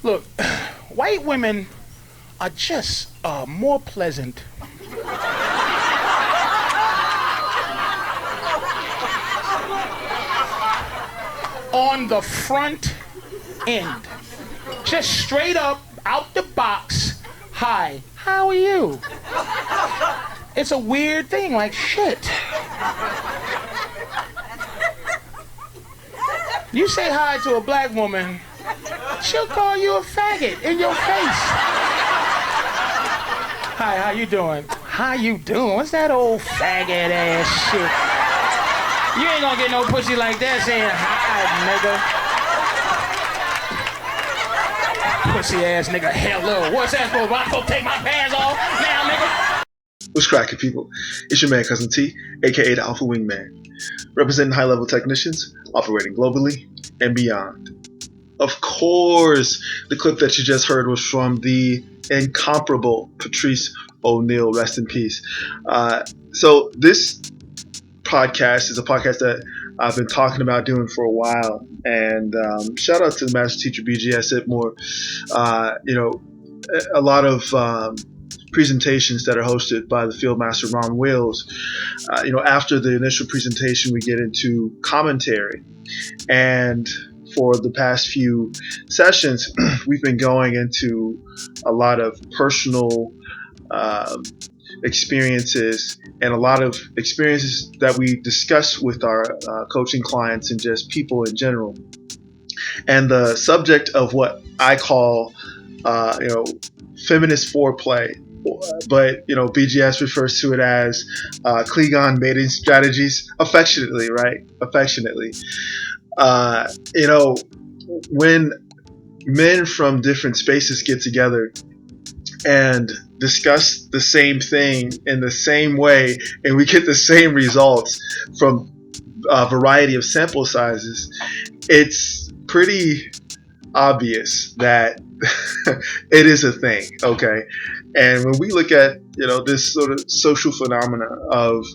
Look, white women are just more pleasant. On the front end. Just straight up, out the box. Hi, how are you? It's a weird thing, like shit. You say hi to a black woman, she'll call you a faggot in your face. Hi, how you doing? How you doing? What's that old faggot ass shit? You ain't gonna get no pussy like that saying hi, nigga. Pussy ass nigga, hello. What's that for? I'm gonna take my pants off now, nigga. What's cracking, people? It's your man, Cousin T, aka the Alpha Wingman, representing high-level technicians, operating globally and beyond. Of course, the clip that you just heard was from the incomparable Patrice O'Neal, rest in peace. So this podcast is a podcast that I've been talking about doing for a while, and shout out to Master Teacher BGS IBMOR. A lot of presentations that are hosted by the Field Master Ron Wills. After the initial presentation, we get into commentary, and for the past few sessions, we've been going into a lot of personal experiences and a lot of experiences that we discuss with our coaching clients and just people in general. And the subject of what I call, feminist foreplay, but BGS refers to it as Klingon mating strategies, affectionately, right? Affectionately. When men from different spaces get together and discuss the same thing in the same way, and we get the same results from a variety of sample sizes, it's pretty obvious that it is a thing, okay? And when we look at this sort of social phenomena of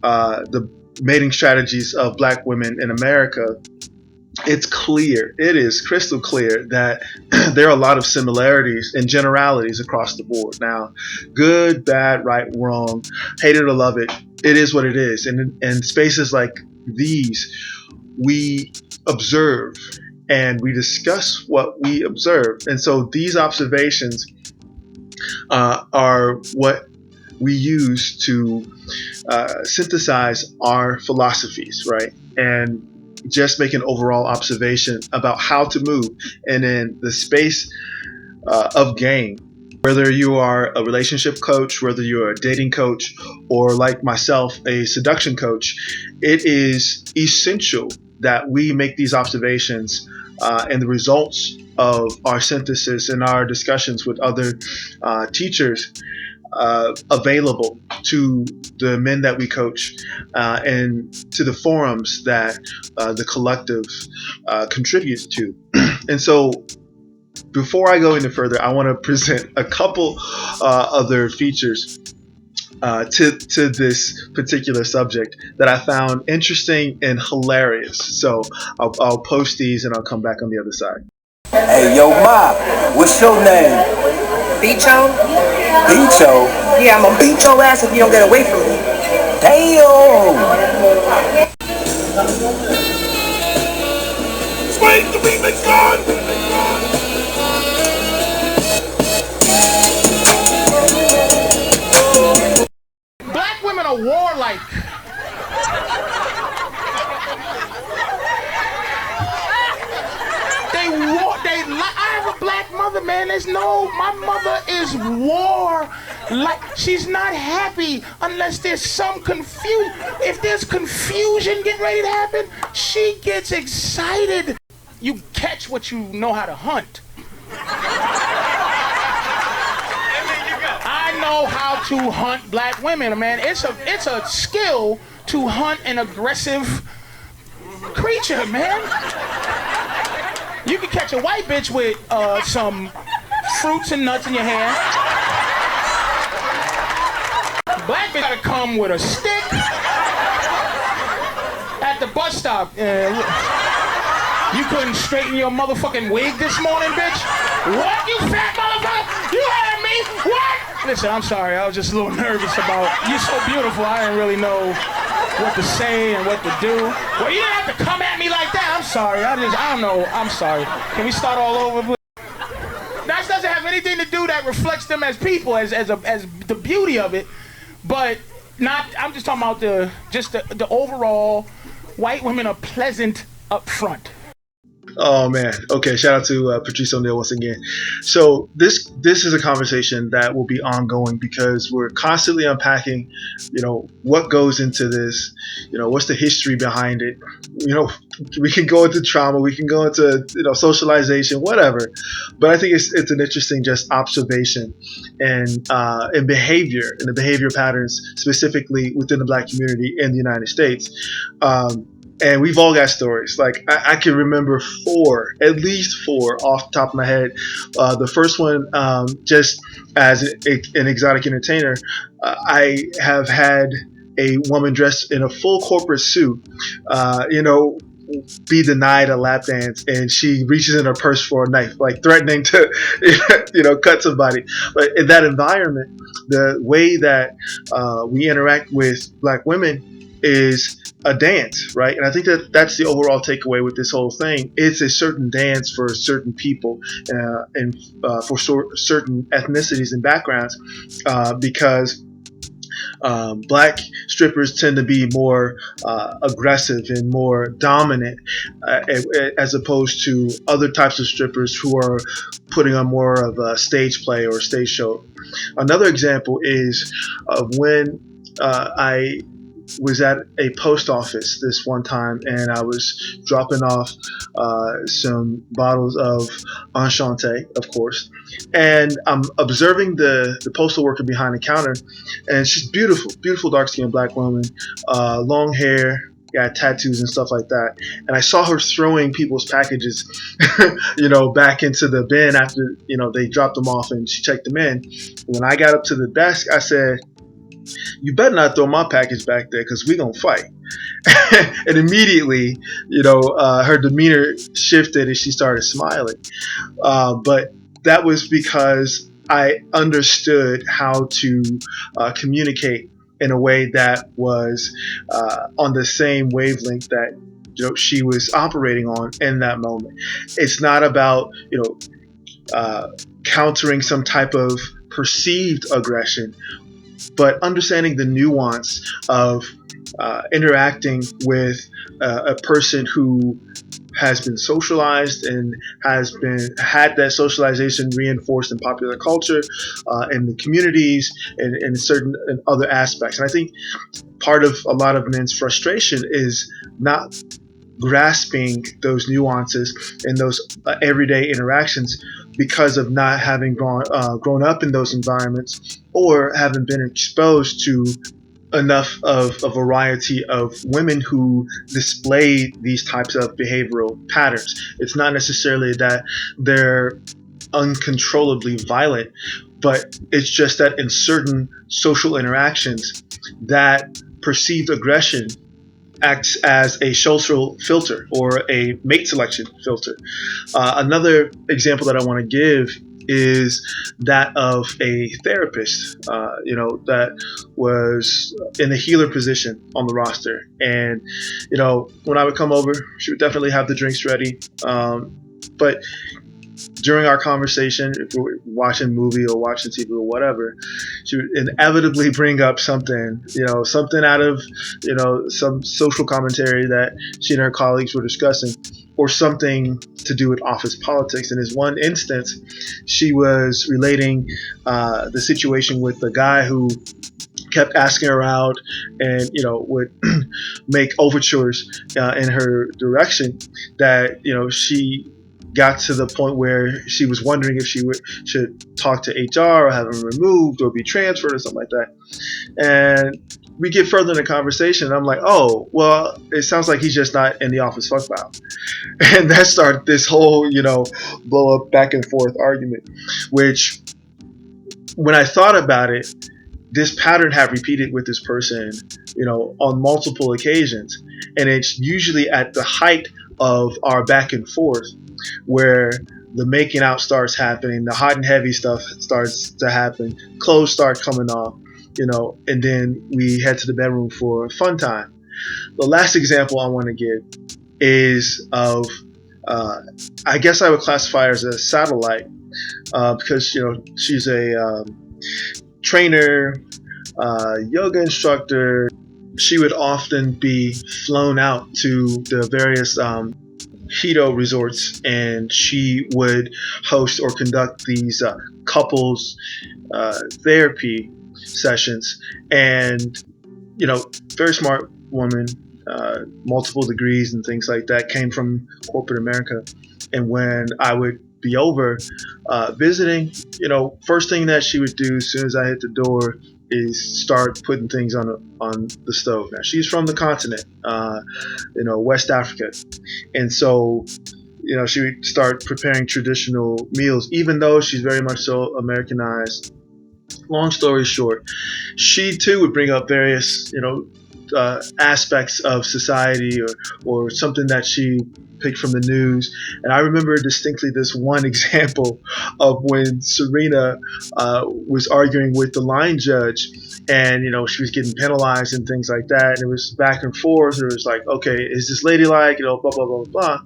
the mating strategies of black women in America, it's clear, it is crystal clear that there are a lot of similarities and generalities across the board. Now, good, bad, right, wrong, hate it or love it, it is what it is. And in spaces like these, we observe and we discuss what we observe. And so these observations are what we use to synthesize our philosophies, right? And just make an overall observation about how to move. And in the space of game, whether you are a relationship coach, whether you're a dating coach, or like myself, a seduction coach, it is essential that we make these observations and the results of our synthesis and our discussions with other teachers available to the men that we coach and to the forums that the collective contributes to. And so before I go any further, I want to present a couple other features to this particular subject that I found interesting and hilarious. So I'll post these and I'll come back on the other side. Hey, yo, Ma, what's your name? Bicho? Bicho? Yeah, I'm gonna beat your ass if you don't get away from me. Damn! Wait, the beat is gone! Black women are warlike. I have a black mother, man. My mother is war. Like, she's not happy unless there's some confusion. If there's confusion getting ready to happen, she gets excited. You catch what you know how to hunt. I know how to hunt black women, man. It's a skill to hunt an aggressive creature, man. You can catch a white bitch with some fruits and nuts in your hand. Black bitch gotta come with a stick at the bus stop. You couldn't straighten your motherfucking wig this morning, bitch? What, you fat motherfucker? You heard me? What? Listen, I'm sorry. I was just a little nervous about... You're so beautiful, I didn't really know what to say and what to do. Well, you didn't have to come at me like that. I'm sorry. I don't know. I'm sorry. Can we start all over, please? That doesn't have anything to do that reflects them as people, as the beauty of it, but not. I'm just talking about the overall. White women are pleasant up front. Oh man. Okay. Shout out to Patrice O'Neill once again. So this is a conversation that will be ongoing because we're constantly unpacking, what goes into this, what's the history behind it. We can go into trauma, we can go into socialization, whatever. But I think it's an interesting just observation and behavior and the behavior patterns specifically within the Black community in the United States. And we've all got stories. Like I can remember at least four off the top of my head. The first one, just as an exotic entertainer, I have had a woman dressed in a full corporate suit, be denied a lap dance, and she reaches in her purse for a knife, like threatening to, cut somebody. But in that environment, the way that we interact with Black women is a dance, right? And I think that's the overall takeaway with this whole thing. It's a certain dance for certain people and for certain ethnicities and backgrounds because Black strippers tend to be more aggressive and more dominant as opposed to other types of strippers who are putting on more of a stage play or stage show. Another example is when I was at a post office this one time and I was dropping off some bottles of Enchanté, of course, and I'm observing the postal worker behind the counter, and she's beautiful dark-skinned Black woman, long hair, got tattoos and stuff like that, and I saw her throwing people's packages back into the bin after they dropped them off and she checked them in. When I got up to the desk, I said, "You better not throw my package back there because we're going to fight." And immediately, her demeanor shifted and she started smiling. But that was because I understood how to communicate in a way that was on the same wavelength that she was operating on in that moment. It's not about countering some type of perceived aggression, but understanding the nuance of interacting with a person who has been socialized and had that socialization reinforced in popular culture, in the communities, and in certain other aspects. And I think part of a lot of men's frustration is not grasping those nuances and those everyday interactions because of not having grown up in those environments or haven't been exposed to enough of a variety of women who display these types of behavioral patterns. It's not necessarily that they're uncontrollably violent, but it's just that in certain social interactions, that perceived aggression acts as a social filter or a mate selection filter. Another example that I want to give is that of a therapist, that was in the healer position on the roster. And, when I would come over, she would definitely have the drinks ready. But during our conversation, if we were watching a movie or watching TV or whatever, she would inevitably bring up something, something out of, some social commentary that she and her colleagues were discussing, or something to do with office politics. In this one instance, she was relating the situation with the guy who kept asking her out and, would make overtures in her direction that, she got to the point where she was wondering if she should talk to HR or have him removed or be transferred or something like that. And we get further in the conversation, and I'm like, oh, well, it sounds like he's just not in the office fuck file. And that started this whole, blow up back and forth argument, which when I thought about it, this pattern had repeated with this person, on multiple occasions. And it's usually at the height of our back and forth, where the making out starts happening, the hot and heavy stuff starts to happen, clothes start coming off, and then we head to the bedroom for fun time. The last example I want to give is of, I guess I would classify her as a satellite, because she's a trainer, yoga instructor. She would often be flown out to the various Hito resorts, and she would host or conduct these couples therapy sessions. And very smart woman, multiple degrees and things like that, came from corporate America. And when I would be over visiting, first thing that she would do as soon as I hit the door is start putting things on the stove. Now, she's from the continent, West Africa, and so she would start preparing traditional meals, even though she's very much so Americanized. Long story short, she too would bring up various aspects of society or something that she picked from the news. And I remember distinctly this one example of when Serena was arguing with the line judge, and she was getting penalized and things like that, and it was back and forth. It was like, okay, is this ladylike, blah blah blah blah blah.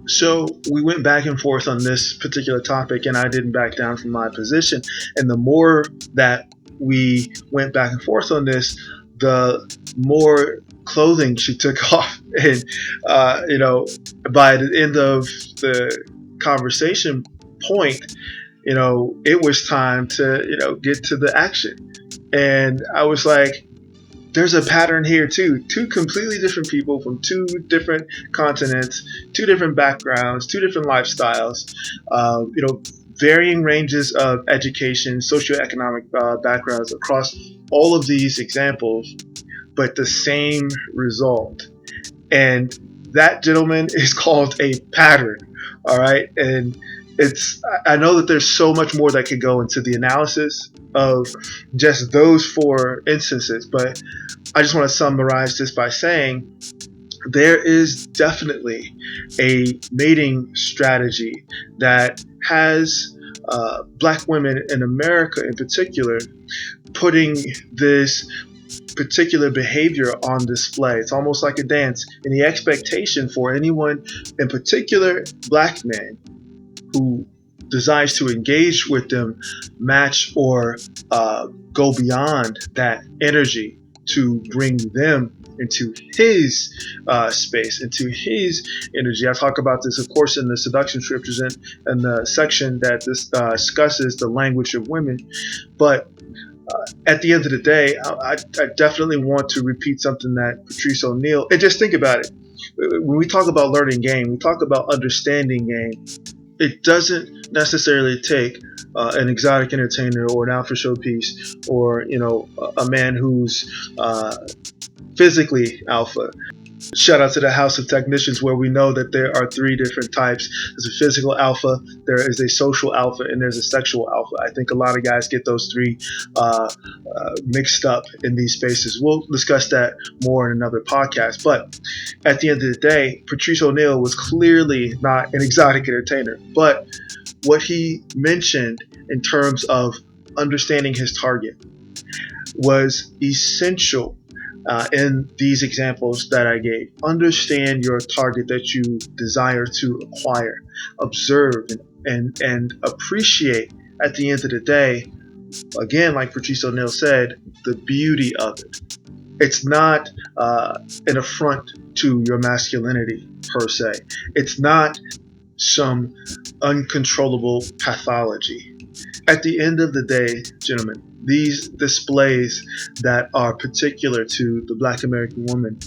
So we went back and forth on this particular topic, and I didn't back down from my position. And the more that we went back and forth on this, the more clothing she took off. And by the end of the conversation point, it was time to get to the action. And I was like, there's a pattern here too. Two completely different people from two different continents, two different backgrounds, two different lifestyles, varying ranges of education, socioeconomic backgrounds across all of these examples, but the same result. And that, gentlemen, is called a pattern. All right. And I know that there's so much more that could go into the analysis of just those 4 instances, but I just want to summarize this by saying there is definitely a mating strategy that has Black women in America in particular putting this particular behavior on display. It's almost like a dance, and the expectation for anyone, in particular Black men, who desires to engage with them, match or go beyond that energy to bring them into his space, into his energy. I talk about this, of course, in the Seduction scriptures and the section that discusses the language of women. But at the end of the day, I definitely want to repeat something that Patrice O'Neal, and just think about it. When we talk about learning game, we talk about understanding game. It doesn't necessarily take an exotic entertainer or an alpha showpiece or a man who's physically alpha. Shout out to the House of Technicians, where we know that there are 3 different types. There's a physical alpha, there is a social alpha, and there's a sexual alpha. I think a lot of guys get those 3 mixed up in these spaces. We'll discuss that more in another podcast. But at the end of the day, Patrice O'Neal was clearly not an exotic entertainer. But what he mentioned in terms of understanding his target was essential. In these examples that I gave, understand your target that you desire to acquire, observe and appreciate, at the end of the day, again, like Patrice O'Neal said, the beauty of it. It's not an affront to your masculinity per se. It's not some uncontrollable pathology. At the end of the day, gentlemen, these displays that are particular to the Black American woman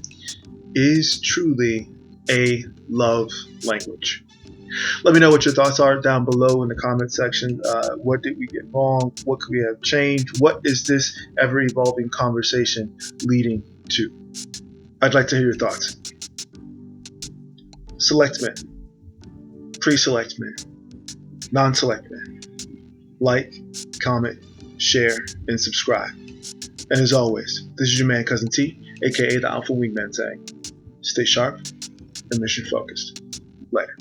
is truly a love language. Let me know what your thoughts are down below in the comment section. What did we get wrong? What could we have changed? What is this ever-evolving conversation leading to? I'd like to hear your thoughts. Select men, pre-select men, non-select men. Like, comment, share, and subscribe. And as always, this is your man, Cousin T, aka the Alpha Wingman, saying, stay sharp, and mission focused. Later.